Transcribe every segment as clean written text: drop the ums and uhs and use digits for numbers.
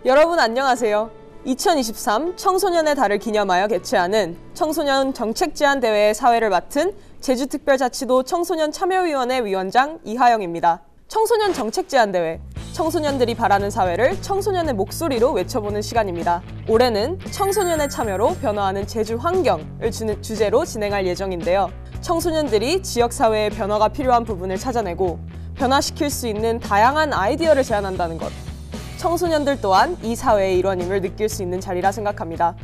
여러분 안녕하세요. 2023 청소년의 달을 기념하여 개최하는 청소년 정책제안대회의 사회를 맡은 제주특별자치도 청소년참여위원회 위원장 이하영입니다. 청소년 정책제안대회, 청소년들이 바라는 사회를 청소년의 목소리로 외쳐보는 시간입니다. 올해는 청소년의 참여로 변화하는 제주 환경을 주제로 진행할 예정인데요. 청소년들이 지역사회의 변화가 필요한 부분을 찾아내고 변화시킬 수 있는 다양한 아이디어를 제안한다는 것. 청소년들 또한 이 사회의 일원임을 느낄 수 있는 자리라 생각합니다.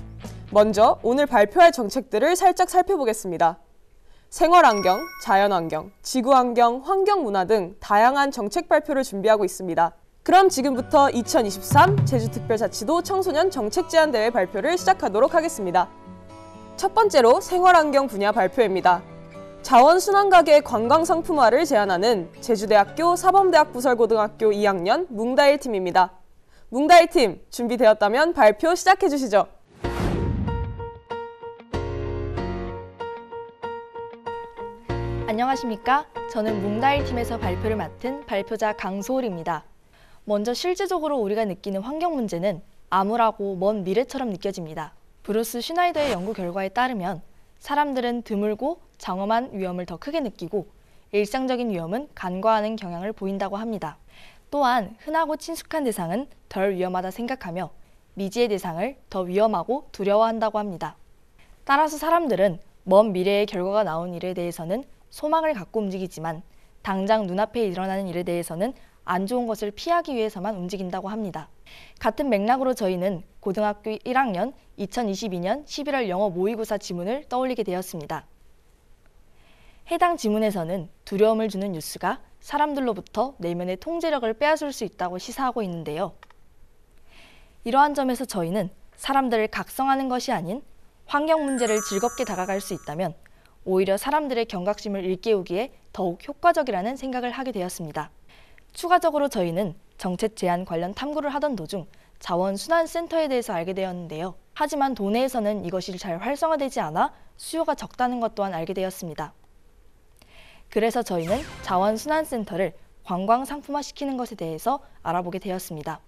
먼저 오늘 발표할 정책들을 살짝 살펴보겠습니다. 생활환경, 자연환경, 지구환경, 환경문화 등 다양한 정책 발표를 준비하고 있습니다. 그럼 지금부터 2023 제주특별자치도 청소년 정책제안대회 발표를 시작하도록 하겠습니다. 첫 번째로 생활환경 분야 발표입니다. 자원순환가게 관광상품화를 제안하는 제주대학교 사범대학부설고등학교 2학년 뭉다일팀입니다. 뭉다일팀, 준비되었다면 발표 시작해주시죠. 안녕하십니까? 저는 뭉다일팀에서 발표를 맡은 발표자 강소울입니다. 먼저 실질적으로 우리가 느끼는 환경 문제는 암울하고 먼 미래처럼 느껴집니다. 브루스 슈나이더의 연구 결과에 따르면 사람들은 드물고 장엄한 위험을 더 크게 느끼고 일상적인 위험은 간과하는 경향을 보인다고 합니다. 또한 흔하고 친숙한 대상은 덜 위험하다 생각하며 미지의 대상을 더 위험하고 두려워한다고 합니다. 따라서 사람들은 먼 미래의 결과가 나온 일에 대해서는 소망을 갖고 움직이지만 당장 눈앞에 일어나는 일에 대해서는 안 좋은 것을 피하기 위해서만 움직인다고 합니다. 같은 맥락으로 저희는 고등학교 1학년 2022년 11월 영어 모의고사 지문을 떠올리게 되었습니다. 해당 지문에서는 두려움을 주는 뉴스가 사람들로부터 내면의 통제력을 빼앗을 수 있다고 시사하고 있는데요. 이러한 점에서 저희는 사람들을 각성하는 것이 아닌 환경 문제를 즐겁게 다가갈 수 있다면 오히려 사람들의 경각심을 일깨우기에 더욱 효과적이라는 생각을 하게 되었습니다. 추가적으로 저희는 정책 제안 관련 탐구를 하던 도중 자원순환센터에 대해서 알게 되었는데요. 하지만 도내에서는 이것이 잘 활성화되지 않아 수요가 적다는 것 또한 알게 되었습니다. 그래서 저희는 자원순환센터를 관광상품화시키는 것에 대해서 알아보게 되었습니다.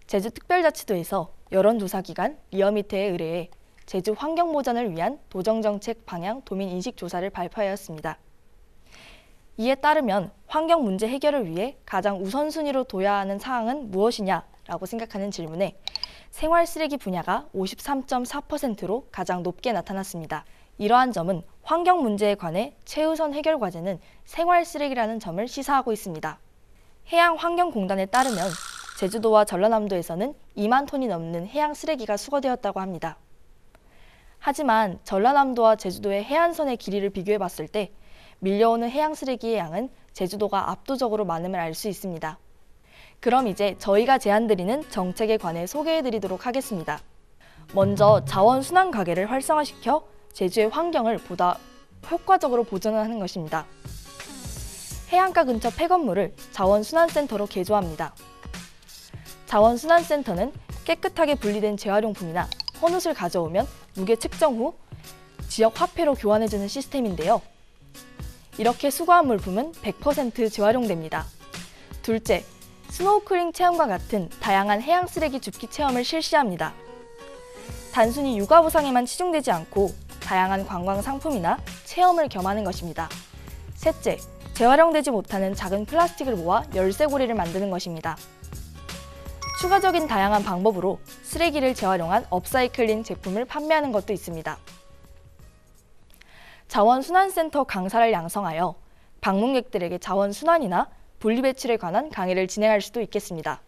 제주특별자치도에서 여론조사기관 리어미터에 의뢰해 제주 환경보전을 위한 도정정책 방향 도민인식조사를 발표하였습니다. 이에 따르면 환경 문제 해결을 위해 가장 우선순위로 둬야 하는 사항은 무엇이냐라고 생각하는 질문에 생활 쓰레기 분야가 53.4%로 가장 높게 나타났습니다. 이러한 점은 환경 문제에 관해 최우선 해결 과제는 생활 쓰레기라는 점을 시사하고 있습니다. 해양환경공단에 따르면 제주도와 전라남도에서는 2만 톤이 넘는 해양 쓰레기가 수거되었다고 합니다. 하지만 전라남도와 제주도의 해안선의 길이를 비교해 봤을 때 밀려오는 해양 쓰레기의 양은 제주도가 압도적으로 많음을 알 수 있습니다. 그럼 이제 저희가 제안드리는 정책에 관해 소개해 드리도록 하겠습니다. 먼저 자원순환 가게를 활성화시켜 제주의 환경을 보다 효과적으로 보존하는 것입니다. 해안가 근처 폐건물을 자원순환센터로 개조합니다. 자원순환센터는 깨끗하게 분리된 재활용품이나 헌옷을 가져오면 무게 측정 후 지역 화폐로 교환해주는 시스템인데요. 이렇게 수거한 물품은 100% 재활용됩니다. 둘째, 스노우클링 체험과 같은 다양한 해양 쓰레기 줍기 체험을 실시합니다. 단순히 육아 보상에만 치중되지 않고 다양한 관광 상품이나 체험을 겸하는 것입니다. 셋째, 재활용되지 못하는 작은 플라스틱을 모아 열쇠고리를 만드는 것입니다. 추가적인 다양한 방법으로 쓰레기를 재활용한 업사이클링 제품을 판매하는 것도 있습니다. 자원순환센터 강사를 양성하여 방문객들에게 자원순환이나 분리배출에 관한 강의를 진행할 수도 있겠습니다.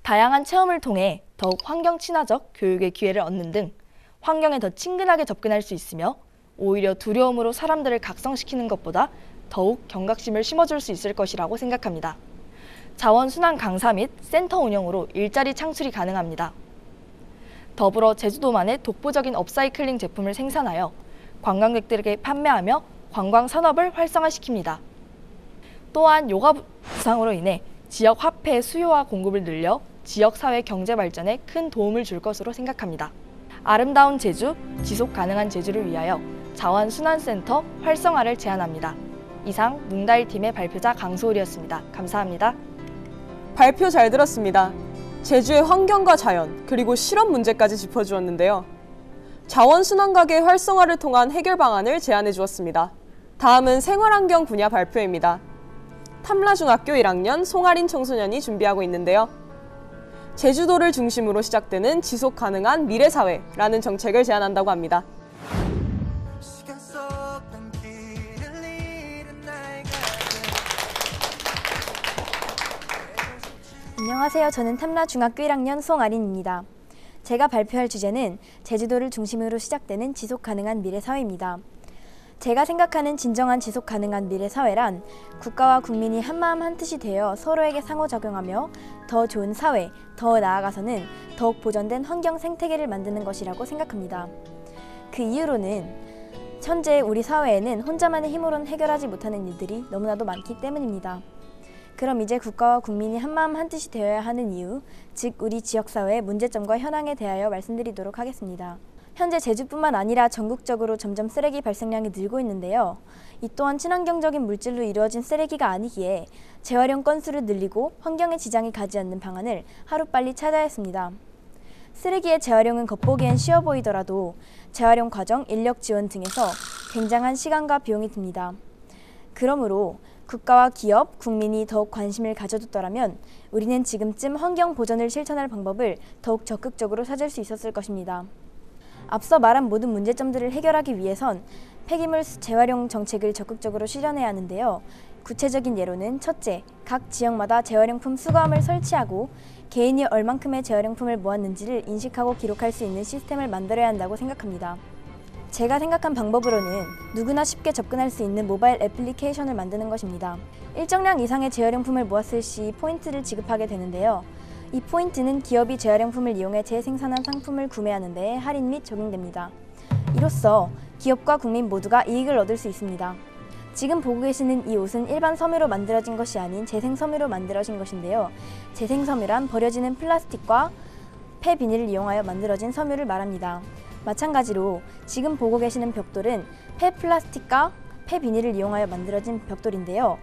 다양한 체험을 통해 더욱 환경 친화적 교육의 기회를 얻는 등 환경에 더 친근하게 접근할 수 있으며 오히려 두려움으로 사람들을 각성시키는 것보다 더욱 경각심을 심어줄 수 있을 것이라고 생각합니다. 자원순환 강사 및 센터 운영으로 일자리 창출이 가능합니다. 더불어 제주도만의 독보적인 업사이클링 제품을 생산하여 관광객들에게 판매하며 관광 산업을 활성화시킵니다. 또한 요가 부상으로 인해 지역 화폐의 수요와 공급을 늘려 지역 사회 경제 발전에 큰 도움을 줄 것으로 생각합니다. 아름다운 제주, 지속 가능한 제주를 위하여 자원순환센터 활성화를 제안합니다. 이상 뭉다일팀의 발표자 강소울이었습니다. 감사합니다. 발표 잘 들었습니다. 제주의 환경과 자연, 그리고 실업 문제까지 짚어주었는데요. 자원순환가게 활성화를 통한 해결 방안을 제안해 주었습니다. 다음은 생활환경 분야 발표입니다. 탐라중학교 1학년 송아린 청소년이 준비하고 있는데요. 제주도를 중심으로 시작되는 지속가능한 미래사회라는 정책을 제안한다고 합니다. 안녕하세요. 저는 탐라중학교 1학년 송아린입니다. 제가 발표할 주제는 제주도를 중심으로 시작되는 지속가능한 미래사회입니다. 제가 생각하는 진정한 지속가능한 미래사회란 국가와 국민이 한마음 한뜻이 되어 서로에게 상호작용하며 더 좋은 사회, 더 나아가서는 더욱 보존된 환경 생태계를 만드는 것이라고 생각합니다. 그 이유로는 현재 우리 사회에는 혼자만의 힘으로는 해결하지 못하는 일들이 너무나도 많기 때문입니다. 그럼 이제 국가와 국민이 한마음 한뜻이 되어야 하는 이유, 즉 우리 지역사회의 문제점과 현황에 대하여 말씀드리도록 하겠습니다. 현재 제주뿐만 아니라 전국적으로 점점 쓰레기 발생량이 늘고 있는데요. 이 또한 친환경적인 물질로 이루어진 쓰레기가 아니기에 재활용 건수를 늘리고 환경에 지장이 가지 않는 방안을 하루빨리 찾아야 했습니다. 쓰레기의 재활용은 겉보기엔 쉬워 보이더라도 재활용 과정, 인력 지원 등에서 굉장한 시간과 비용이 듭니다. 그러므로 국가와 기업, 국민이 더욱 관심을 가져줬더라면 우리는 지금쯤 환경 보전을 실천할 방법을 더욱 적극적으로 찾을 수 있었을 것입니다. 앞서 말한 모든 문제점들을 해결하기 위해선 폐기물 재활용 정책을 적극적으로 실현해야 하는데요. 구체적인 예로는 첫째, 각 지역마다 재활용품 수거함을 설치하고 개인이 얼만큼의 재활용품을 모았는지를 인식하고 기록할 수 있는 시스템을 만들어야 한다고 생각합니다. 제가 생각한 방법으로는 누구나 쉽게 접근할 수 있는 모바일 애플리케이션을 만드는 것입니다. 일정량 이상의 재활용품을 모았을 시 포인트를 지급하게 되는데요. 이 포인트는 기업이 재활용품을 이용해 재생산한 상품을 구매하는 데 할인 및 적용됩니다. 이로써 기업과 국민 모두가 이익을 얻을 수 있습니다. 지금 보고 계시는 이 옷은 일반 섬유로 만들어진 것이 아닌 재생섬유로 만들어진 것인데요. 재생섬유란 버려지는 플라스틱과 폐비닐을 이용하여 만들어진 섬유를 말합니다. 마찬가지로 지금 보고 계시는 벽돌은 폐플라스틱과 폐비닐을 이용하여 만들어진 벽돌인데요.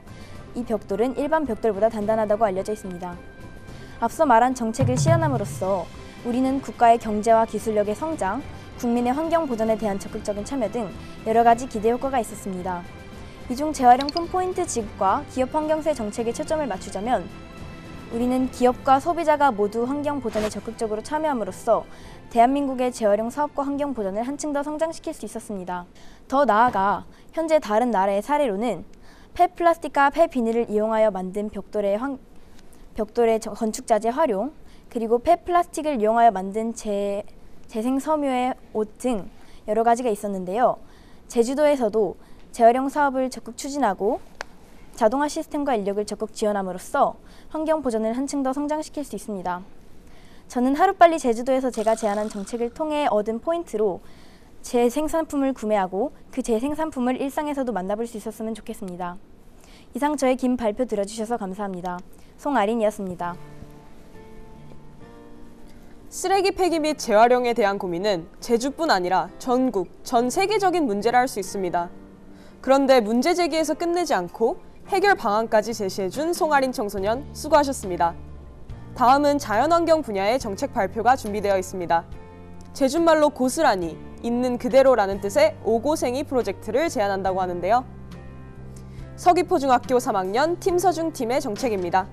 이 벽돌은 일반 벽돌보다 단단하다고 알려져 있습니다. 앞서 말한 정책을 실현함으로써 우리는 국가의 경제와 기술력의 성장, 국민의 환경 보전에 대한 적극적인 참여 등 여러 가지 기대 효과가 있었습니다. 이 중 재활용품 포인트 지급과 기업 환경세 정책에 초점을 맞추자면 우리는 기업과 소비자가 모두 환경 보전에 적극적으로 참여함으로써 대한민국의 재활용 사업과 환경 보전을 한층 더 성장시킬 수 있었습니다. 더 나아가 현재 다른 나라의 사례로는 폐플라스틱과 폐비닐을 이용하여 만든 벽돌의 건축자재 활용, 그리고 폐플라스틱을 이용하여 만든 재생섬유의 옷 등 여러 가지가 있었는데요. 제주도에서도 재활용 사업을 적극 추진하고 자동화 시스템과 인력을 적극 지원함으로써 환경 보전을 한층 더 성장시킬 수 있습니다. 저는 하루빨리 제주도에서 제가 제안한 정책을 통해 얻은 포인트로 재생산품을 구매하고 그 재생산품을 일상에서도 만나볼 수 있었으면 좋겠습니다. 이상 저의 긴 발표 들어주셔서 감사합니다. 송아린이었습니다. 쓰레기 폐기 및 재활용에 대한 고민은 제주뿐 아니라 전국, 전 세계적인 문제라 할 수 있습니다. 그런데 문제 제기에서 끝내지 않고 해결 방안까지 제시해준 송아린 청소년 수고하셨습니다. 다음은 자연환경 분야의 정책 발표가 준비되어 있습니다. 제주말로 고스란히, 있는 그대로라는 뜻의 오고생이 프로젝트를 제안한다고 하는데요. 서귀포중학교 3학년 팀서중 팀의 정책입니다.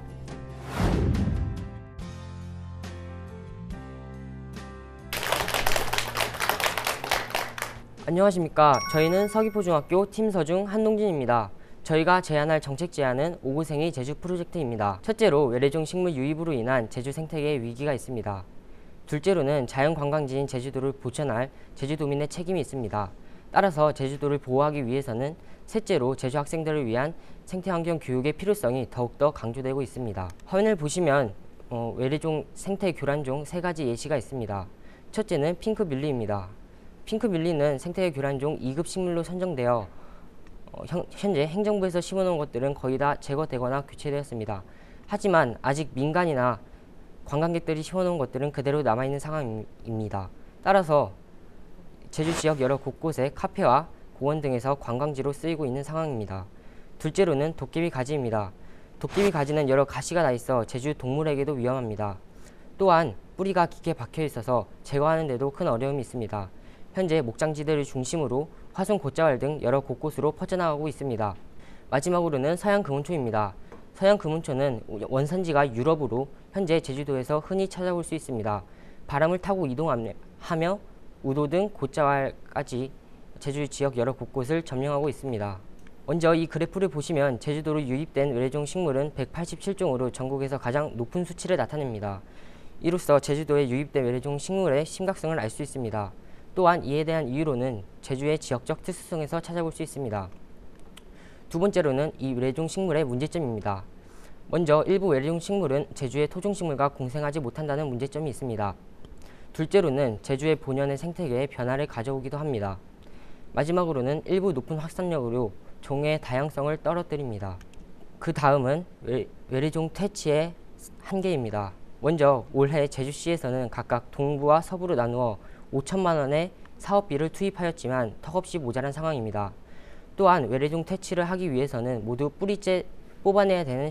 안녕하십니까. 저희는 서귀포중학교 팀서중 한동진입니다. 저희가 제안할 정책 제안은 오고생이 제주 프로젝트입니다. 첫째로 외래종 식물 유입으로 인한 제주 생태계에 위기가 있습니다. 둘째로는 자연관광지인 제주도를 보존할 제주도민의 책임이 있습니다. 따라서 제주도를 보호하기 위해서는 셋째로 제주 학생들을 위한 생태환경 교육의 필요성이 더욱더 강조되고 있습니다. 화면을 보시면 외래종 생태 교란종 3가지 예시가 있습니다. 첫째는 핑크뮬리입니다. 핑크뮬리는 생태 교란종 2급 식물로 선정되어 현재 행정부에서 심어놓은 것들은 거의 다 제거되거나 교체되었습니다. 하지만 아직 민간이나 관광객들이 심어놓은 것들은 그대로 남아있는 상황입니다. 따라서 제주 지역 여러 곳곳에 카페와 공원 등에서 관광지로 쓰이고 있는 상황입니다. 둘째로는 도깨비 가지입니다. 도깨비 가지는 여러 가시가 나 있어 제주 동물에게도 위험합니다. 또한 뿌리가 깊게 박혀 있어서 제거하는 데도 큰 어려움이 있습니다. 현재 목장지대를 중심으로 화순 곶자왈 등 여러 곳곳으로 퍼져나가고 있습니다. 마지막으로는 서양 금은초입니다. 서양 금은초는 원산지가 유럽으로 현재 제주도에서 흔히 찾아볼 수 있습니다. 바람을 타고 이동하며 우도 등 곶자왈까지 제주 지역 여러 곳곳을 점령하고 있습니다. 먼저 이 그래프를 보시면 제주도로 유입된 외래종 식물은 187종으로 전국에서 가장 높은 수치를 나타냅니다. 이로써 제주도에 유입된 외래종 식물의 심각성을 알 수 있습니다. 또한 이에 대한 이유로는 제주의 지역적 특수성에서 찾아볼 수 있습니다. 두 번째로는 이 외래종 식물의 문제점입니다. 먼저 일부 외래종 식물은 제주의 토종식물과 공생하지 못한다는 문제점이 있습니다. 둘째로는 제주의 본연의 생태계에 변화를 가져오기도 합니다. 마지막으로는 일부 높은 확산력으로 종의 다양성을 떨어뜨립니다. 그 다음은 외래종 퇴치의 한계입니다. 먼저 올해 제주시에서는 각각 동부와 서부로 나누어 5천만 원의 사업비를 투입하였지만 턱없이 모자란 상황입니다. 또한 외래종 퇴치를 하기 위해서는 모두 뿌리째 뽑아내야 되는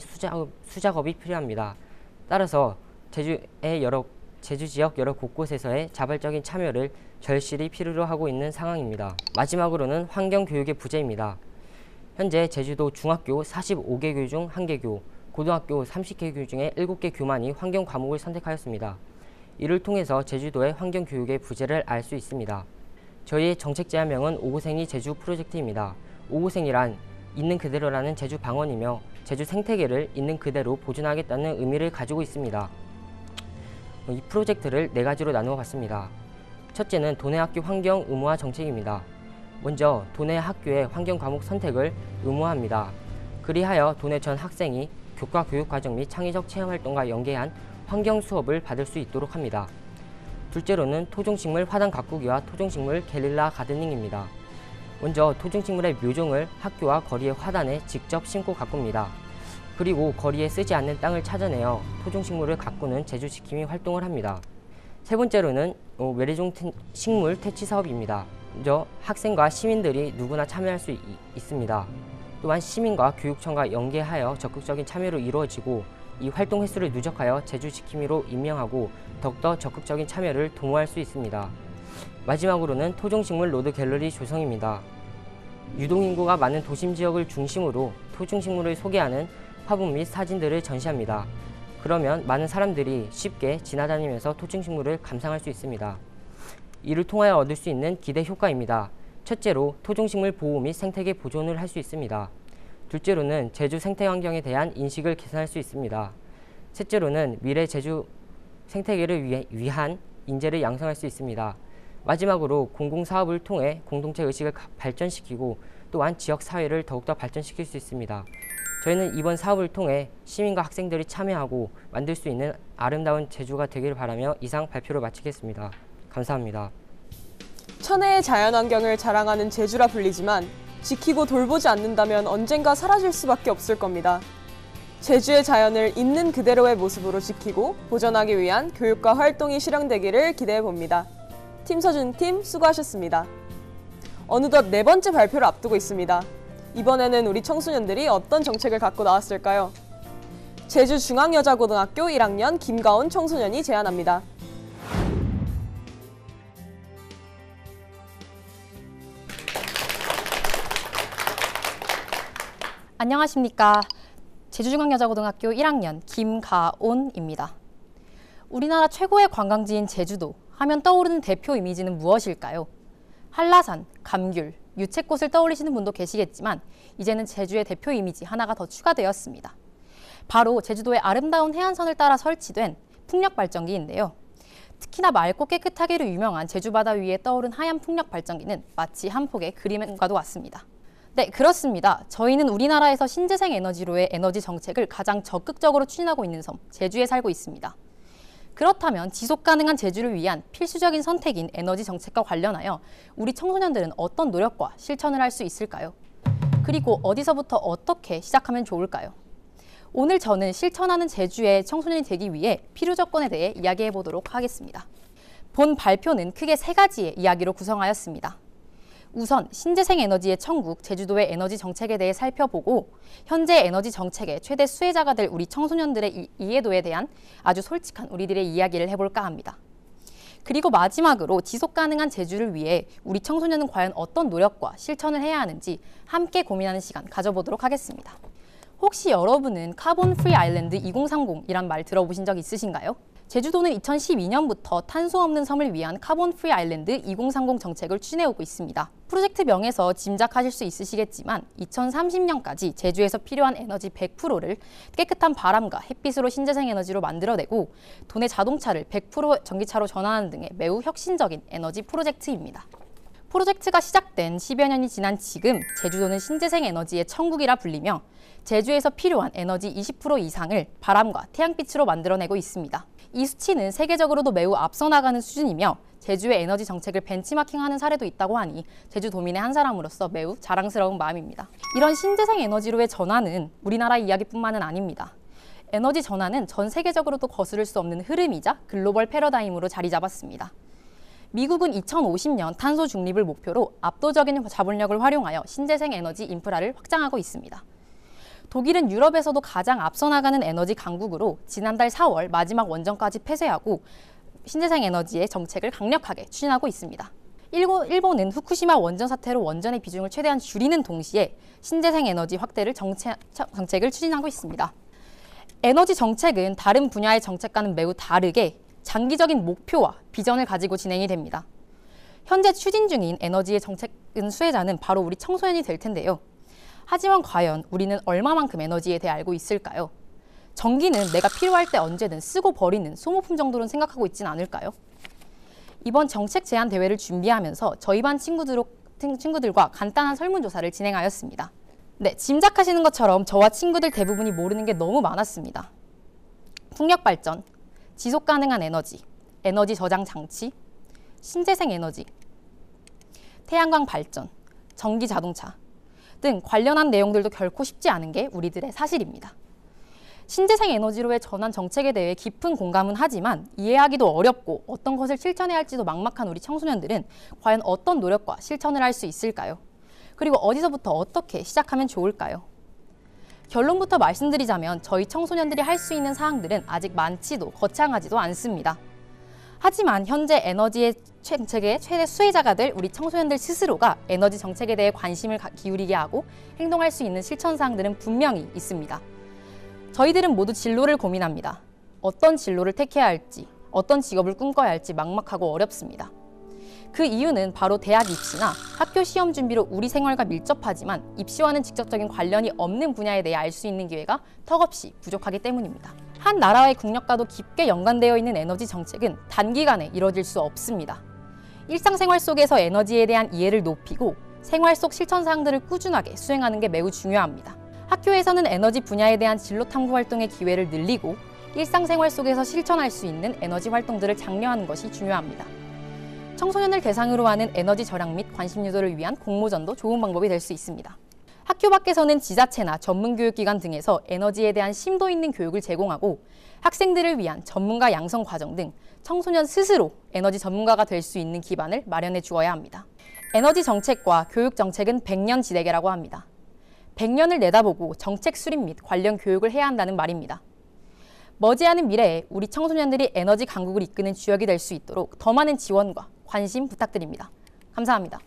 수작업이 필요합니다. 따라서 제주 지역 여러 곳곳에서의 자발적인 참여를 절실히 필요로 하고 있는 상황입니다. 마지막으로는 환경교육의 부재입니다. 현재 제주도 중학교 45개 교 중 1개 교, 고등학교 30개 교 중에 7개 교만이 환경 과목을 선택하였습니다. 이를 통해서 제주도의 환경교육의 부재를 알 수 있습니다. 저희의 정책 제안명은 오구생이 제주 프로젝트입니다. 오구생이란 있는 그대로라는 제주 방언이며 제주 생태계를 있는 그대로 보존하겠다는 의미를 가지고 있습니다. 이 프로젝트를 4가지로 나누어 봤습니다. 첫째는 도내학교 환경 의무화 정책입니다. 먼저 도내 학교의 환경 과목 선택을 의무화합니다. 그리하여 도내 전 학생이 교과 교육 과정 및 창의적 체험 활동과 연계한 환경 수업을 받을 수 있도록 합니다. 둘째로는 토종식물 화단 가꾸기와 토종식물 게릴라 가드닝입니다. 먼저 토종식물의 묘종을 학교와 거리의 화단에 직접 심고 가꿉니다. 그리고 거리에 쓰지 않는 땅을 찾아내어 토종식물을 가꾸는 제주 지킴이 활동을 합니다. 세 번째로는 외래종 식물 퇴치 사업입니다. 먼저 학생과 시민들이 누구나 참여할 수 있습니다. 또한 시민과 교육청과 연계하여 적극적인 참여로 이루어지고 이 활동 횟수를 누적하여 제주 지킴이로 임명하고 더욱더 적극적인 참여를 도모할 수 있습니다. 마지막으로는 토종식물 로드 갤러리 조성입니다. 유동인구가 많은 도심 지역을 중심으로 토종식물을 소개하는 화분 및 사진들을 전시합니다. 그러면 많은 사람들이 쉽게 지나다니면서 토종식물을 감상할 수 있습니다. 이를 통하여 얻을 수 있는 기대 효과입니다. 첫째로 토종식물 보호 및 생태계 보존을 할 수 있습니다. 둘째로는 제주 생태 환경에 대한 인식을 개선할 수 있습니다. 셋째로는 미래 제주 생태계를 위한 인재를 양성할 수 있습니다. 마지막으로 공공사업을 통해 공동체 의식을 발전시키고 또한 지역사회를 더욱더 발전시킬 수 있습니다. 저희는 이번 사업을 통해 시민과 학생들이 참여하고 만들 수 있는 아름다운 제주가 되기를 바라며 이상 발표를 마치겠습니다. 감사합니다. 천혜의 자연환경을 자랑하는 제주라 불리지만 지키고 돌보지 않는다면 언젠가 사라질 수밖에 없을 겁니다. 제주의 자연을 있는 그대로의 모습으로 지키고 보존하기 위한 교육과 활동이 실현되기를 기대해 봅니다. 팀서준 팀 수고하셨습니다. 어느덧 4번째 발표를 앞두고 있습니다. 이번에는 우리 청소년들이 어떤 정책을 갖고 나왔을까요? 제주중앙여자고등학교 1학년 김가온 청소년이 제안합니다. 안녕하십니까. 제주중앙여자고등학교 1학년 김가온입니다. 우리나라 최고의 관광지인 제주도 하면 떠오르는 대표 이미지는 무엇일까요? 한라산, 감귤, 유채꽃을 떠올리시는 분도 계시겠지만 이제는 제주의 대표 이미지 하나가 더 추가되었습니다. 바로 제주도의 아름다운 해안선을 따라 설치된 풍력발전기인데요. 특히나 맑고 깨끗하기로 유명한 제주바다 위에 떠오른 하얀 풍력발전기는 마치 한 폭의 그림과도 같습니다. 네, 그렇습니다. 저희는 우리나라에서 신재생 에너지로의 에너지 정책을 가장 적극적으로 추진하고 있는 섬, 제주에 살고 있습니다. 그렇다면 지속가능한 제주를 위한 필수적인 선택인 에너지 정책과 관련하여 우리 청소년들은 어떤 노력과 실천을 할 수 있을까요? 그리고 어디서부터 어떻게 시작하면 좋을까요? 오늘 저는 실천하는 제주의 청소년이 되기 위해 필요 조건에 대해 이야기해 보도록 하겠습니다. 본 발표는 크게 3가지의 이야기로 구성하였습니다. 우선 신재생 에너지의 천국, 제주도의 에너지 정책에 대해 살펴보고 현재 에너지 정책의 최대 수혜자가 될 우리 청소년들의 이해도에 대한 아주 솔직한 우리들의 이야기를 해볼까 합니다. 그리고 마지막으로 지속 가능한 제주를 위해 우리 청소년은 과연 어떤 노력과 실천을 해야 하는지 함께 고민하는 시간 가져보도록 하겠습니다. 혹시 여러분은 카본 프리 아일랜드 2030이란 말 들어보신 적 있으신가요? 제주도는 2012년부터 탄소 없는 섬을 위한 카본 프리 아일랜드 2030 정책을 추진해오고 있습니다. 프로젝트명에서 짐작하실 수 있으시겠지만 2030년까지 제주에서 필요한 에너지 100%를 깨끗한 바람과 햇빛으로 신재생 에너지로 만들어내고 도내 자동차를 100% 전기차로 전환하는 등의 매우 혁신적인 에너지 프로젝트입니다. 프로젝트가 시작된 10여 년이 지난 지금 제주도는 신재생 에너지의 천국이라 불리며 제주에서 필요한 에너지 20% 이상을 바람과 태양빛으로 만들어내고 있습니다. 이 수치는 세계적으로도 매우 앞서 나가는 수준이며 제주의 에너지 정책을 벤치마킹하는 사례도 있다고 하니 제주도민의 한 사람으로서 매우 자랑스러운 마음입니다. 이런 신재생 에너지로의 전환은 우리나라 이야기뿐만은 아닙니다. 에너지 전환은 전 세계적으로도 거스를 수 없는 흐름이자 글로벌 패러다임으로 자리 잡았습니다. 미국은 2050년 탄소 중립을 목표로 압도적인 자본력을 활용하여 신재생 에너지 인프라를 확장하고 있습니다. 독일은 유럽에서도 가장 앞서 나가는 에너지 강국으로 지난달 4월 마지막 원전까지 폐쇄하고 신재생 에너지의 정책을 강력하게 추진하고 있습니다. 일본은 후쿠시마 원전 사태로 원전의 비중을 최대한 줄이는 동시에 신재생 에너지 확대를 정책을 추진하고 있습니다. 에너지 정책은 다른 분야의 정책과는 매우 다르게 장기적인 목표와 비전을 가지고 진행이 됩니다. 현재 추진 중인 에너지의 정책은 수혜자는 바로 우리 청소년이 될 텐데요. 하지만 과연 우리는 얼마만큼 에너지에 대해 알고 있을까요? 전기는 내가 필요할 때 언제든 쓰고 버리는 소모품 정도로는 생각하고 있지는 않을까요? 이번 정책 제안 대회를 준비하면서 저희 반 친구들과 간단한 설문조사를 진행하였습니다. 네, 짐작하시는 것처럼 저와 친구들 대부분이 모르는 게 너무 많았습니다. 풍력 발전, 지속 가능한 에너지, 에너지 저장 장치, 신재생 에너지, 태양광 발전, 전기 자동차 등 관련한 내용들도 결코 쉽지 않은 게 우리들의 사실입니다. 신재생 에너지로의 전환 정책에 대해 깊은 공감은 하지만 이해하기도 어렵고 어떤 것을 실천해야 할지도 막막한 우리 청소년들은 과연 어떤 노력과 실천을 할 수 있을까요? 그리고 어디서부터 어떻게 시작하면 좋을까요? 결론부터 말씀드리자면 저희 청소년들이 할 수 있는 사항들은 아직 많지도 거창하지도 않습니다. 하지만 현재 에너지의 정책의 최대 수혜자가 될 우리 청소년들 스스로가 에너지 정책에 대해 관심을 기울이게 하고 행동할 수 있는 실천 사항들은 분명히 있습니다. 저희들은 모두 진로를 고민합니다. 어떤 진로를 택해야 할지, 어떤 직업을 꿈꿔야 할지 막막하고 어렵습니다. 그 이유는 바로 대학 입시나 학교 시험 준비로 우리 생활과 밀접하지만 입시와는 직접적인 관련이 없는 분야에 대해 알 수 있는 기회가 턱없이 부족하기 때문입니다. 한 나라의 국력과도 깊게 연관되어 있는 에너지 정책은 단기간에 이뤄질 수 없습니다. 일상생활 속에서 에너지에 대한 이해를 높이고 생활 속 실천 사항들을 꾸준하게 수행하는 게 매우 중요합니다. 학교에서는 에너지 분야에 대한 진로 탐구 활동의 기회를 늘리고 일상생활 속에서 실천할 수 있는 에너지 활동들을 장려하는 것이 중요합니다. 청소년을 대상으로 하는 에너지 절약 및 관심 유도를 위한 공모전도 좋은 방법이 될 수 있습니다. 학교 밖에서는 지자체나 전문교육기관 등에서 에너지에 대한 심도 있는 교육을 제공하고 학생들을 위한 전문가 양성 과정 등 청소년 스스로 에너지 전문가가 될 수 있는 기반을 마련해 주어야 합니다. 에너지 정책과 교육 정책은 100년 지대계라고 합니다. 100년을 내다보고 정책 수립 및 관련 교육을 해야 한다는 말입니다. 머지않은 미래에 우리 청소년들이 에너지 강국을 이끄는 주역이 될 수 있도록 더 많은 지원과 관심 부탁드립니다. 감사합니다.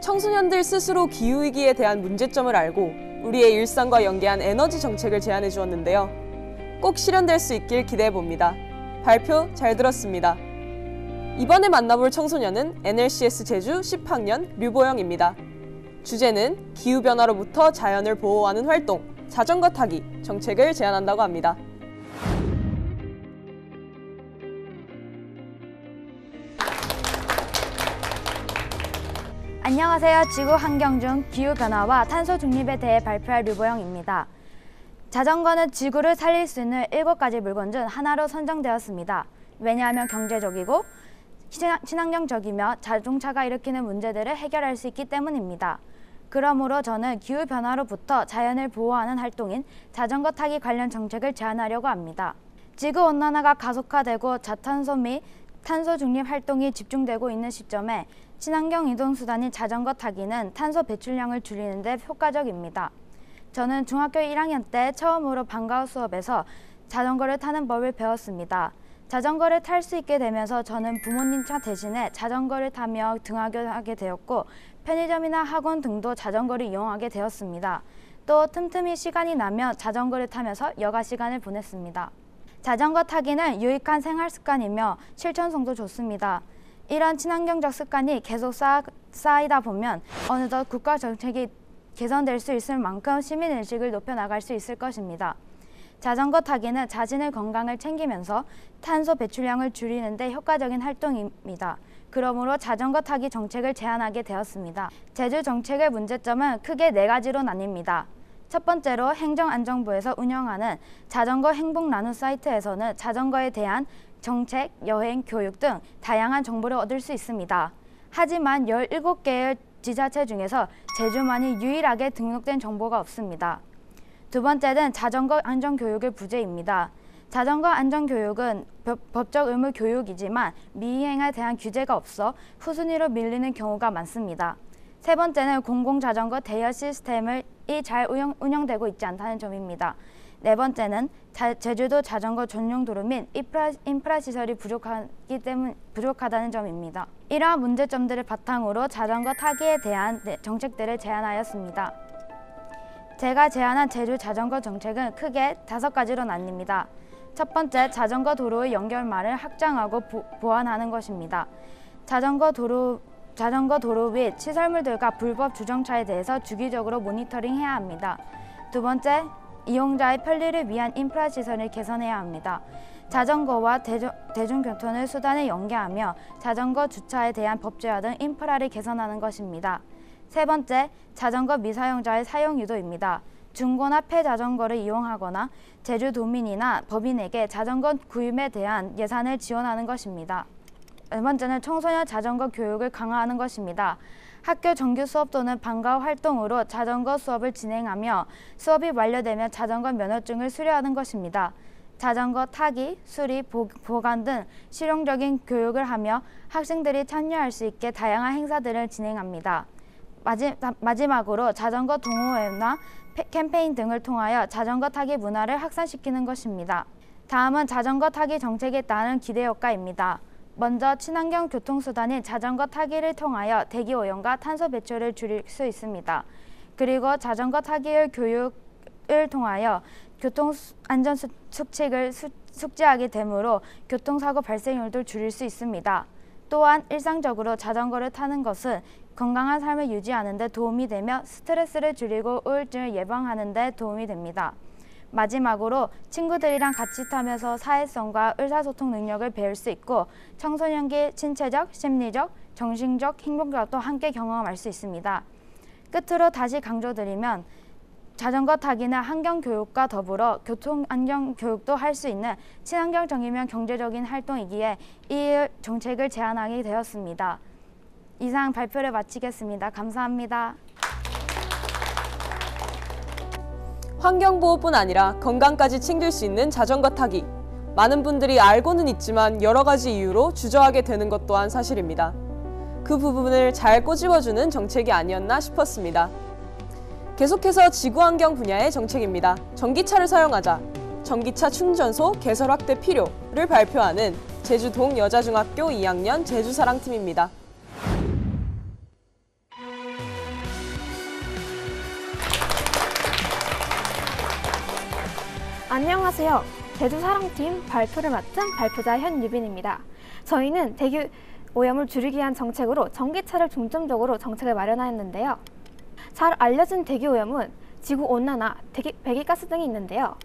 청소년들 스스로 기후위기에 대한 문제점을 알고 우리의 일상과 연계한 에너지 정책을 제안해 주었는데요. 꼭 실현될 수 있길 기대해봅니다. 발표 잘 들었습니다. 이번에 만나볼 청소년은 NLCS 제주 10학년 류보영입니다. 주제는 기후변화로부터 자연을 보호하는 활동, 자전거 타기 정책을 제안한다고 합니다. 안녕하세요. 지구 환경 중 기후변화와 탄소 중립에 대해 발표할 류보영입니다. 자전거는 지구를 살릴 수 있는 7가지 물건 중 하나로 선정되었습니다. 왜냐하면 경제적이고 친환경적이며 자동차가 일으키는 문제들을 해결할 수 있기 때문입니다. 그러므로 저는 기후변화로부터 자연을 보호하는 활동인 자전거 타기 관련 정책을 제안하려고 합니다. 지구온난화가 가속화되고 저탄소 및 탄소 중립 활동이 집중되고 있는 시점에 친환경 이동수단인 자전거 타기는 탄소 배출량을 줄이는 데 효과적입니다. 저는 중학교 1학년 때 처음으로 방과후 수업에서 자전거를 타는 법을 배웠습니다. 자전거를 탈 수 있게 되면서 저는 부모님 차 대신에 자전거를 타며 등하교하게 되었고 편의점이나 학원 등도 자전거를 이용하게 되었습니다. 또 틈틈이 시간이 나면 자전거를 타면서 여가 시간을 보냈습니다. 자전거 타기는 유익한 생활 습관이며 실천성도 좋습니다. 이런 친환경적 습관이 계속 쌓이다 보면 어느덧 국가 정책이 개선될 수 있을 만큼 시민의식을 높여나갈 수 있을 것입니다. 자전거 타기는 자신의 건강을 챙기면서 탄소 배출량을 줄이는 데 효과적인 활동입니다. 그러므로 자전거 타기 정책을 제안하게 되었습니다. 제주 정책의 문제점은 크게 4가지로 나뉩니다. 첫 번째로 행정안전부에서 운영하는 자전거 행복 나눔 사이트에서는 자전거에 대한 정책, 여행, 교육 등 다양한 정보를 얻을 수 있습니다. 하지만 17개의 지자체 중에서 제주만이 유일하게 등록된 정보가 없습니다. 두 번째는 자전거 안전교육의 부재입니다. 자전거 안전교육은 법적 의무 교육이지만 미이행에 대한 규제가 없어 후순위로 밀리는 경우가 많습니다. 세 번째는 공공자전거 대여 시스템이 잘 운영되고 있지 않다는 점입니다. 네 번째는 제주도 자전거 전용 도로 및 인프라 시설이 부족하다는 점입니다. 이러한 문제점들을 바탕으로 자전거 타기에 대한 정책들을 제안하였습니다. 제가 제안한 제주 자전거 정책은 크게 5가지로 나뉩니다. 첫 번째, 자전거 도로의 연결망을 확장하고 보완하는 것입니다. 자전거 도로 및 시설물들과 불법 주정차에 대해서 주기적으로 모니터링해야 합니다. 두 번째, 이용자의 편리를 위한 인프라 시설을 개선해야 합니다. 자전거와 대중교통의 수단을 연계하며 자전거 주차에 대한 법제화 등 인프라를 개선하는 것입니다. 세 번째, 자전거 미사용자의 사용 유도입니다. 중고나 폐자전거를 이용하거나 제주도민이나 법인에게 자전거 구입에 대한 예산을 지원하는 것입니다. 네 번째는 청소년 자전거 교육을 강화하는 것입니다. 학교 정규 수업 또는 방과후 활동으로 자전거 수업을 진행하며 수업이 완료되면 자전거 면허증을 수료하는 것입니다. 자전거 타기, 수리, 보관 등 실용적인 교육을 하며 학생들이 참여할 수 있게 다양한 행사들을 진행합니다. 마지막으로 자전거 동호회나 캠페인 등을 통하여 자전거 타기 문화를 확산시키는 것입니다. 다음은 자전거 타기 정책에 따른 기대 효과입니다. 먼저 친환경 교통수단인 자전거 타기를 통하여 대기오염과 탄소 배출을 줄일 수 있습니다. 그리고 자전거 타기의 교육을 통하여 교통안전 수칙을 숙지하게 되므로 교통사고 발생률도 줄일 수 있습니다. 또한 일상적으로 자전거를 타는 것은 건강한 삶을 유지하는 데 도움이 되며 스트레스를 줄이고 우울증을 예방하는 데 도움이 됩니다. 마지막으로 친구들이랑 같이 타면서 사회성과 의사소통 능력을 배울 수 있고 청소년기 신체적, 심리적, 정신적 행복감도 함께 경험할 수 있습니다. 끝으로 다시 강조드리면 자전거 타기는 환경교육과 더불어 교통안전교육도 할 수 있는 친환경적이면 경제적인 활동이기에 이 정책을 제안하게 되었습니다. 이상 발표를 마치겠습니다. 감사합니다. 환경보호뿐 아니라 건강까지 챙길 수 있는 자전거 타기. 많은 분들이 알고는 있지만 여러 가지 이유로 주저하게 되는 것 또한 사실입니다. 그 부분을 잘 꼬집어주는 정책이 아니었나 싶었습니다. 계속해서 지구환경 분야의 정책입니다. 전기차를 사용하자, 전기차 충전소 개설 확대 필요를 발표하는 제주 동여자중학교 2학년 제주사랑팀입니다. 안녕하세요. 제주사랑팀 발표를 맡은 발표자 현유빈입니다. 저희는 대기 오염을 줄이기 위한 정책으로 전기차를 중점적으로 정책을 마련하였는데요. 잘 알려진 대기 오염은 지구온난화, 배기가스 등이 있는데요.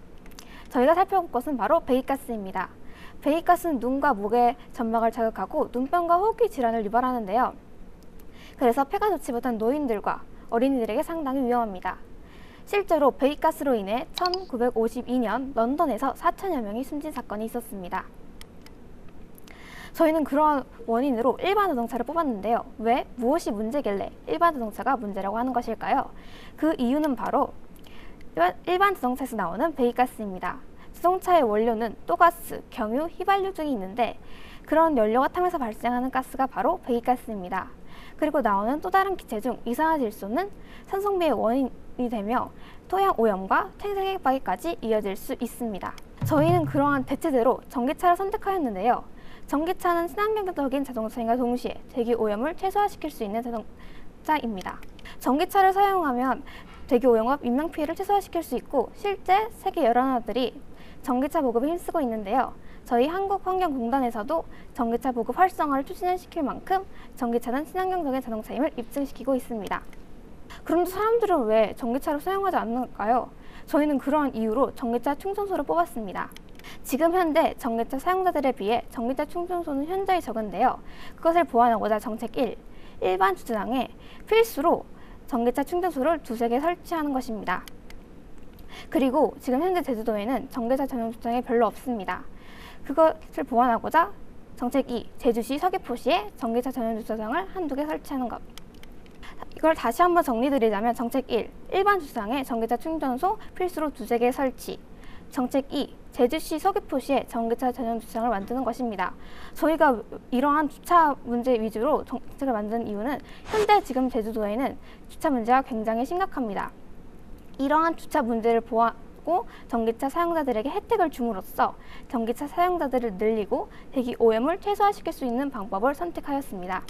저희가 살펴볼 것은 바로 배기가스입니다. 배기가스는 눈과 목의 점막을 자극하고 눈병과 호흡기 질환을 유발하는데요. 그래서 폐가 좋지 못한 노인들과 어린이들에게 상당히 위험합니다. 실제로 배기가스로 인해 1952년 런던에서 4천여 명이 숨진 사건이 있었습니다. 저희는 그러한 원인으로 일반 자동차를 뽑았는데요. 왜? 무엇이 문제길래 일반 자동차가 문제라고 하는 것일까요? 그 이유는 바로 일반 자동차에서 나오는 배기가스입니다. 자동차의 원료는 또가스, 경유, 휘발유 등이 있는데 그런 연료가 타면서 발생하는 가스가 바로 배기가스입니다. 그리고 나오는 또 다른 기체 중 이산화질소는 산성비의 원인이 되며 토양 오염과 생태계 파괴까지 이어질 수 있습니다. 저희는 그러한 대체제로 전기차를 선택하였는데요. 전기차는 친환경적인 자동차인과 동시에 대기 오염을 최소화시킬 수 있는 자동차입니다. 전기차를 사용하면 대기 오염과 인명 피해를 최소화시킬 수 있고 실제 세계 여러 나라들이 전기차 보급에 힘쓰고 있는데요. 저희 한국환경공단에서도 전기차 보급 활성화를 추진시킬 만큼 전기차는 친환경적인 자동차임을 입증시키고 있습니다. 그런데 사람들은 왜 전기차를 사용하지 않을까요? 저희는 그러한 이유로 전기차 충전소를 뽑았습니다. 지금 현재 전기차 사용자들에 비해 전기차 충전소는 현저히 적은데요. 그것을 보완하고자 정책 1, 일반 주차장에 필수로 전기차 충전소를 2~3개 설치하는 것입니다. 그리고 지금 현재 제주도에는 전기차 전용 주차장이 별로 없습니다. 그것을 보완하고자 정책 2, 제주시 서귀포시에 전기차 전용 주차장을 1~2개 설치하는 것. 이걸 다시 한번 정리드리자면 정책 1, 일반 주차장에 전기차 충전소 필수로 2~3개 설치. 정책 2, 제주시 서귀포시에 전기차 전용 주차장을 만드는 것입니다. 저희가 이러한 주차 문제 위주로 정책을 만든 이유는 현재 지금 제주도에는 주차 문제가 굉장히 심각합니다. 이러한 주차 문제를 보완하고 전기차 사용자들에게 혜택을 줌으로써 전기차 사용자들을 늘리고 대기 오염을 최소화시킬 수 있는 방법을 선택하였습니다.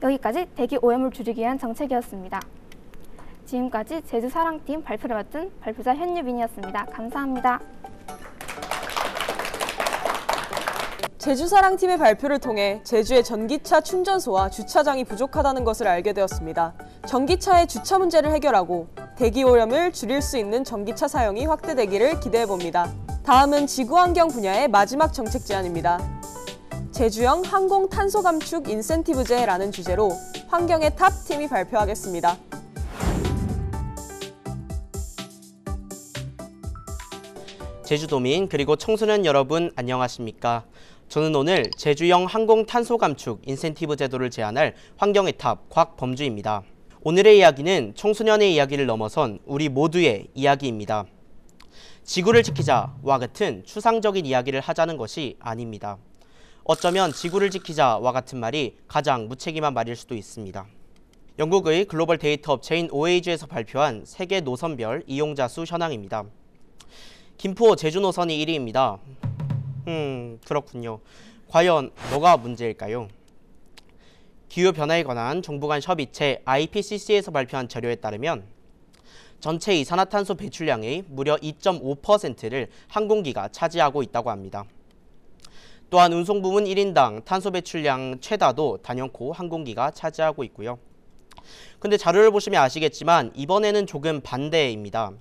여기까지 대기 오염을 줄이기 위한 정책이었습니다. 지금까지 제주사랑팀 발표를 맡은 발표자 현유빈이었습니다. 감사합니다. 제주사랑팀의 발표를 통해 제주의 전기차 충전소와 주차장이 부족하다는 것을 알게 되었습니다. 전기차의 주차 문제를 해결하고 대기 오염을 줄일 수 있는 전기차 사용이 확대되기를 기대해봅니다. 다음은 지구환경 분야의 마지막 정책 제안입니다. 제주형 항공 탄소 감축 인센티브제라는 주제로 환경의 탑 팀이 발표하겠습니다. 제주도민 그리고 청소년 여러분 안녕하십니까? 저는 오늘 제주형 항공 탄소 감축 인센티브 제도를 제안할 환경의 탑 곽범주입니다. 오늘의 이야기는 청소년의 이야기를 넘어선 우리 모두의 이야기입니다. 지구를 지키자와 같은 추상적인 이야기를 하자는 것이 아닙니다. 어쩌면 지구를 지키자와 같은 말이 가장 무책임한 말일 수도 있습니다. 영국의 글로벌 데이터 업체인 OAG에서 발표한 세계 노선별 이용자 수 현황입니다. 김포 제주 노선이 1위입니다. 그렇군요. 과연 뭐가 문제일까요? 기후변화에 관한 정부 간 협의체 IPCC에서 발표한 자료에 따르면 전체 이산화탄소 배출량의 무려 2.5%를 항공기가 차지하고 있다고 합니다. 또한 운송부문 1인당 탄소 배출량 최다도 단연코 항공기가 차지하고 있고요. 근데 자료를 보시면 아시겠지만 이번에는 조금 반대입니다.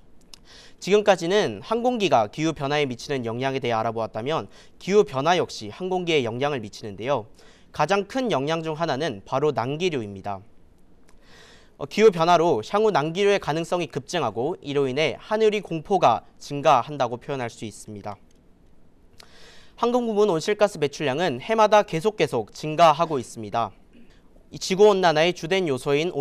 지금까지는 항공기가 기후변화에 미치는 영향에 대해 알아보았다면 기후변화 역시 항공기에 영향을 미치는데요. 가장 큰 영향 중 하나는 바로 난기류입니다. 기후변화로 향후 난기류의 가능성이 급증하고 이로 인해 하늘의 공포가 증가한다고 표현할 수 있습니다. 항공부문 온실가스 배출량은 해마다 계속 증가하고 있습니다. 이 지구온난화의 주된 요소인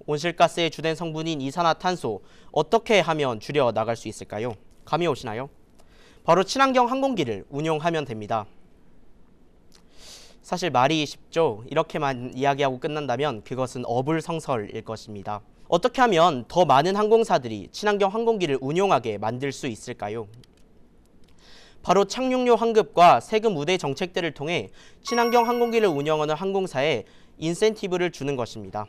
온실가스의 주된 성분인 이산화탄소, 어떻게 하면 줄여 나갈 수 있을까요? 감이 오시나요? 바로 친환경 항공기를 운용하면 됩니다. 사실 말이 쉽죠. 이렇게만 이야기하고 끝난다면 그것은 어불성설일 것입니다. 어떻게 하면 더 많은 항공사들이 친환경 항공기를 운용하게 만들 수 있을까요? 바로 착륙료 환급과 세금 우대 정책들을 통해 친환경 항공기를 운영하는 항공사에 인센티브를 주는 것입니다.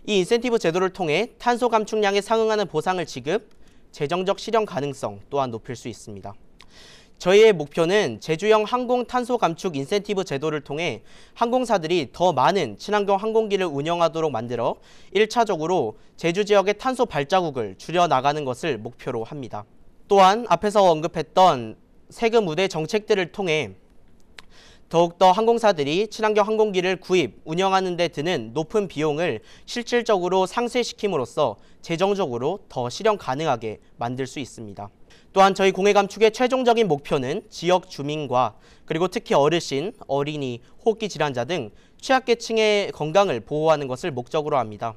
이 인센티브 제도를 통해 탄소 감축량에 상응하는 보상을 지급, 재정적 실현 가능성 또한 높일 수 있습니다. 저희의 목표는 제주형 항공 탄소 감축 인센티브 제도를 통해 항공사들이 더 많은 친환경 항공기를 운영하도록 만들어 1차적으로 제주 지역의 탄소 발자국을 줄여나가는 것을 목표로 합니다. 또한 앞에서 언급했던 세금 우대 정책들을 통해 더욱더 항공사들이 친환경 항공기를 구입, 운영하는 데 드는 높은 비용을 실질적으로 상쇄시킴으로써 재정적으로 더 실현 가능하게 만들 수 있습니다. 또한 저희 공해 감축의 최종적인 목표는 지역 주민과 그리고 특히 어르신, 어린이, 호흡기 질환자 등 취약계층의 건강을 보호하는 것을 목적으로 합니다.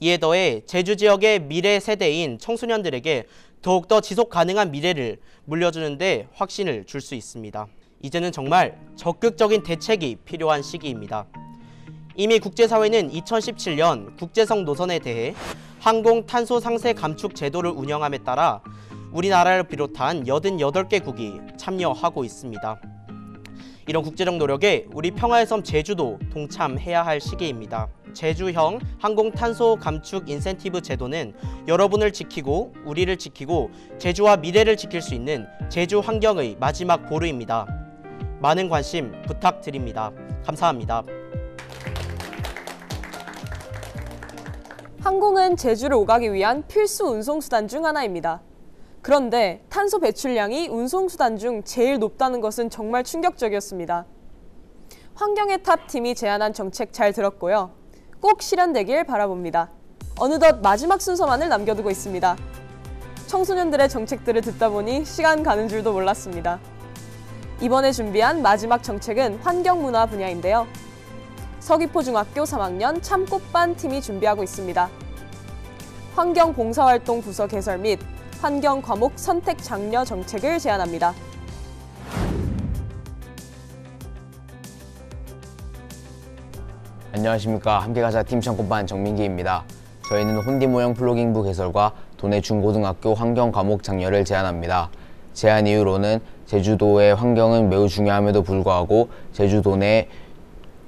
이에 더해 제주 지역의 미래 세대인 청소년들에게 더욱더 지속 가능한 미래를 물려주는 데 확신을 줄 수 있습니다. 이제는 정말 적극적인 대책이 필요한 시기입니다. 이미 국제사회는 2017년 국제성 노선에 대해 항공 탄소 상세 감축 제도를 운영함에 따라 우리나라를 비롯한 88개국이 참여하고 있습니다. 이런 국제적 노력에 우리 평화의 섬 제주도 동참해야 할 시기입니다. 제주형 항공 탄소 감축 인센티브 제도는 여러분을 지키고 우리를 지키고 제주와 미래를 지킬 수 있는 제주 환경의 마지막 보루입니다. 많은 관심 부탁드립니다. 감사합니다. 항공은 제주를 오가기 위한 필수 운송수단 중 하나입니다. 그런데 탄소 배출량이 운송수단 중 제일 높다는 것은 정말 충격적이었습니다. 환경의 탑 팀이 제안한 정책 잘 들었고요. 꼭 실현되길 바라봅니다. 어느덧 마지막 순서만을 남겨두고 있습니다. 청소년들의 정책들을 듣다 보니 시간 가는 줄도 몰랐습니다. 이번에 준비한 마지막 정책은 환경문화 분야인데요. 서귀포중학교 3학년 참꽃반 팀이 준비하고 있습니다. 환경봉사활동 부서 개설 및 환경 과목 선택 장려 정책을 제안합니다. 안녕하십니까. 함께가자 팀 참꽃반 정민기입니다. 저희는 혼디 모형 플로깅부 개설과 도내 중고등학교 환경 과목 장려를 제안합니다. 제안 이유로는 제주도의 환경은 매우 중요함에도 불구하고 제주도 내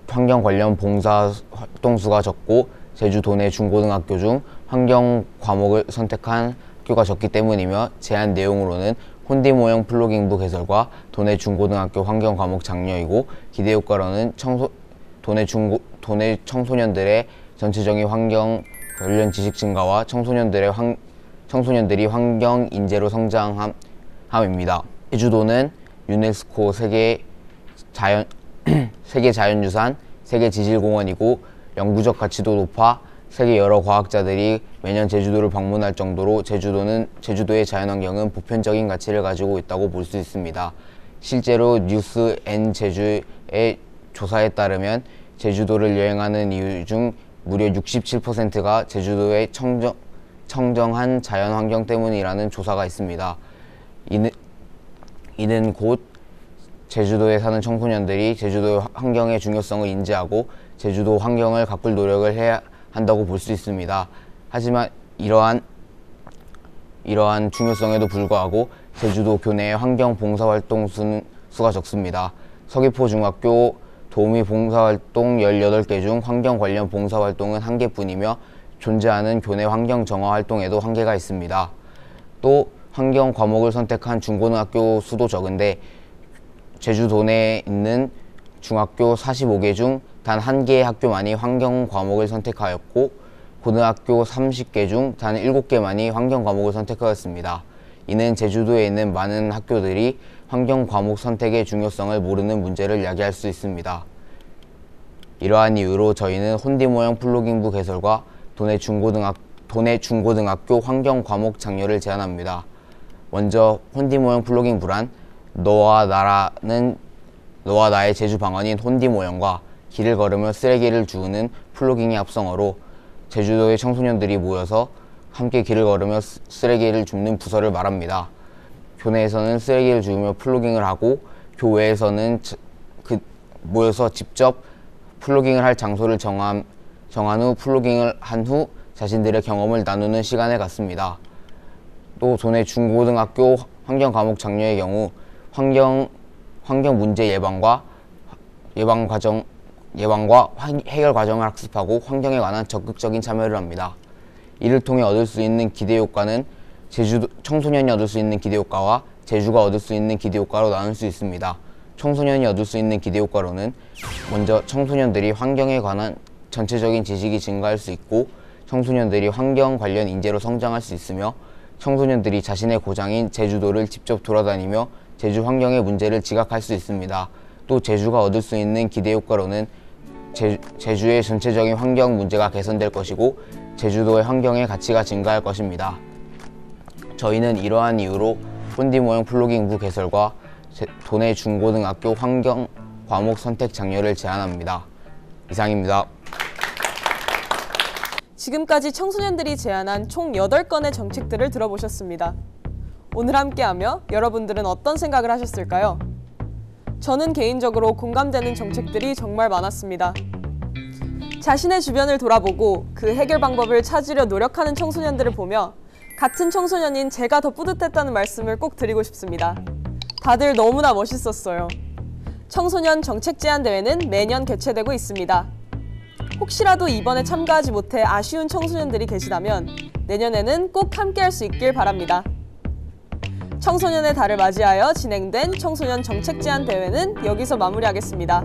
환경 관련 봉사 활동 수가 적고 제주도 내 중고등학교 중 환경 과목을 선택한 학교가 적기 때문이며 제안 내용으로는 혼디 모형 플로깅부 개설과 도내 중고등학교 환경 과목 장려이고 기대 효과로는 도내 청소년들의 전체적인 환경 관련 지식 증가와 청소년들이 환경 인재로 성장함입니다. 제주도는 유네스코 세계 자연유산, 세계 지질공원이고 영구적 가치도 높아 세계 여러 과학자들이 매년 제주도를 방문할 정도로 제주도의 자연환경은 보편적인 가치를 가지고 있다고 볼 수 있습니다. 실제로 뉴스 앤 제주의 조사에 따르면 제주도를 여행하는 이유 중 무려 67%가 제주도의 청정한 자연환경 때문이라는 조사가 있습니다. 이는 곧 제주도에 사는 청소년들이 제주도 환경의 중요성을 인지하고 제주도 환경을 가꿀 노력을 해야 한다고 볼 수 있습니다. 하지만 이러한 중요성에도 불구하고 제주도 교내의 환경 봉사활동 수가 적습니다. 서귀포중학교 도우미 봉사활동 18개 중 환경 관련 봉사활동은 1개뿐이며 존재하는 교내 환경 정화 활동에도 한계가 있습니다. 또 환경 과목을 선택한 중고등학교 수도 적은데 제주도 내에 있는 중학교 45개 중 단 1개의 학교만이 환경 과목을 선택하였고 고등학교 30개 중 단 7개만이 환경 과목을 선택하였습니다. 이는 제주도에 있는 많은 학교들이 환경 과목 선택의 중요성을 모르는 문제를 야기할 수 있습니다. 이러한 이유로 저희는 혼디 모형 플로깅부 개설과 도내 중고등학교 환경 과목 장려를 제안합니다. 먼저 혼디 모형 플로깅부란 너와 나의 제주 방언인 혼디 모형과 길을 걸으며 쓰레기를 주우는 플로깅의 합성어로 제주도의 청소년들이 모여서 함께 길을 걸으며 쓰레기를 줍는 부서를 말합니다. 교내에서는 쓰레기를 주우며 플로깅을 하고 교외에서는 모여서 직접 플로깅을 할 장소를 정한 후 플로깅을 한 후 자신들의 경험을 나누는 시간을 갖습니다. 또 도내 중고등학교 환경 과목 장려의 경우 환경 문제 예방과 해결 과정을 학습하고 환경에 관한 적극적인 참여를 합니다. 이를 통해 얻을 수 있는 기대 효과는 청소년이 얻을 수 있는 기대 효과와 제주가 얻을 수 있는 기대 효과로 나눌 수 있습니다. 청소년이 얻을 수 있는 기대 효과로는 먼저 청소년들이 환경에 관한 전체적인 지식이 증가할 수 있고 청소년들이 환경 관련 인재로 성장할 수 있으며 청소년들이 자신의 고장인 제주도를 직접 돌아다니며 제주 환경의 문제를 지각할 수 있습니다. 또 제주가 얻을 수 있는 기대 효과로는 제주의 전체적인 환경 문제가 개선될 것이고 제주도의 환경의 가치가 증가할 것입니다. 저희는 이러한 이유로 혼디 모형 플로깅부 개설과 도내 중고등학교 환경 과목 선택 장려를 제안합니다. 이상입니다. 지금까지 청소년들이 제안한 총 8건의 정책들을 들어보셨습니다. 오늘 함께하며 여러분들은 어떤 생각을 하셨을까요? 저는 개인적으로 공감되는 정책들이 정말 많았습니다. 자신의 주변을 돌아보고 그 해결 방법을 찾으려 노력하는 청소년들을 보며 같은 청소년인 제가 더 뿌듯했다는 말씀을 꼭 드리고 싶습니다. 다들 너무나 멋있었어요. 청소년 정책 제안 대회는 매년 개최되고 있습니다. 혹시라도 이번에 참가하지 못해 아쉬운 청소년들이 계시다면 내년에는 꼭 함께할 수 있길 바랍니다. 청소년의 달을 맞이하여 진행된 청소년 정책 제안 대회는 여기서 마무리하겠습니다.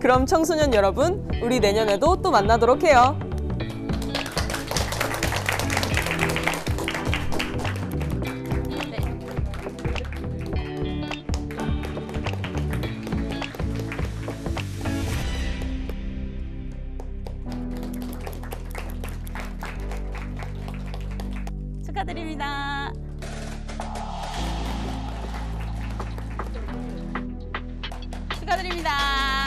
그럼 청소년 여러분, 우리 내년에도 또 만나도록 해요. 축하드립니다. 축하드립니다.